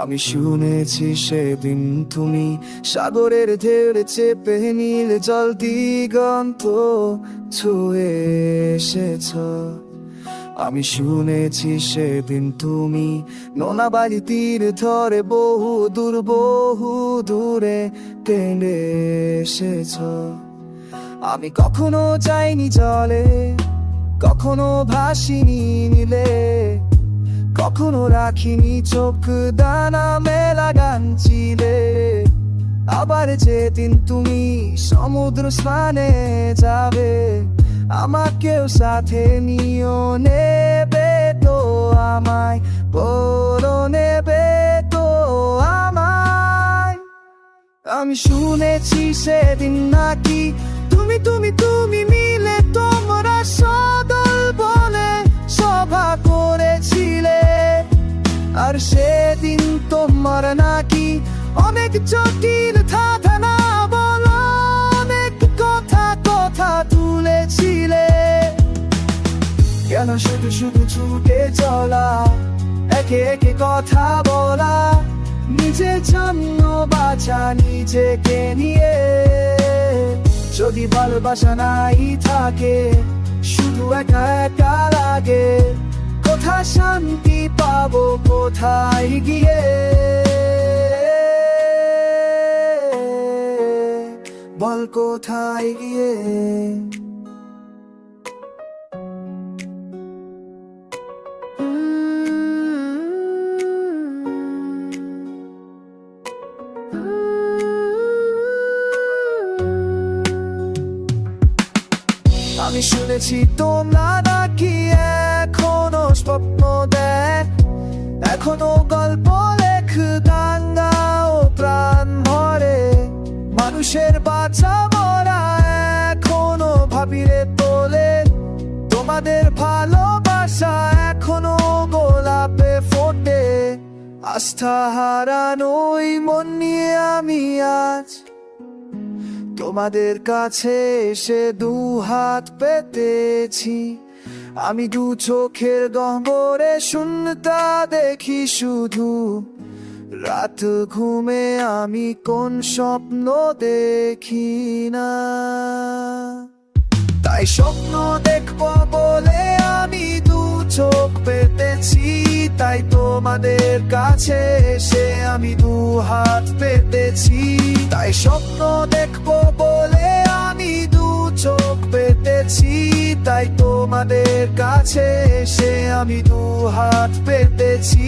আমি শুনেছি সেদিন তুমি সাগরের ঢেউে চেপে নীল জল দিগন্ত ছুঁয়ে এসেছ। আমি শুনেছি সেদিন তুমি নোনা বাড়ি তীর ধরে বহু দূরে টেনে এসেছ। আমি কখনো যাইনি জলে, কখনো ভাসিনি নীলে, কখনো রাখিনি চোখ দানা মেলা গান চিলে। আবার যেদিন তুমি সমুদ্র স্নানে যাবে, আমাকেও সাথে নিও, নেবে তো আমায়, বলো নেবে তো আমায়। আমি শুনেছি সেদিন নাকি তুমি তুমি তুমি মিলে তোমরা সদল বলে সভা করেছিলে। আর সেদিন তোমার নাকি অনেক জটিল ধাঁধা বলা, অনেক কথা তুলেছিলে। কেন শুধু শুধু ছুটে চলা, একে একে কথা বলা, নিজের জন্য বাঁচা নিজেকে নিয়ে। যদি ভালোবাসা নাই থাকে, শুধু একা একা লাগে, কোথায় শান্তি পাবো কোথায় গিয়ে, বল কোথায় গিয়ে। আমি শুনেছি তোমরা নাকি এখনো স্বপ্ন দেখ, এখনো গল্প লেখ, গান গাও প্রাণ ভরে। মানুষের বাঁচা মরা এখনো ভাবিরে তোলে, তোমাদের ভালোবাসা এখনো গোলাপে ফোটে। আস্থা হারানোই মন নিয়ে আমি আজ তোমাদের কাছে এসে দু হাত পেতেছি। আমি দু চোখের গহ্বরে শূন্যতা দেখি শুধু, রাত ঘুমে আমি কোন স্বপ্ন দেখি না। তাই স্বপ্ন দেখবো বলে আমি দু চোখ পেতেছি, তাই তোমাদের কাছে এসে আমি দু হাত পেতেছি। তাই স্বপ্ন দেখবো বলে আমি দু চোখ পেতেছি, তাই তোমাদের কাছে এসে আমি দু হাত পেতেছি।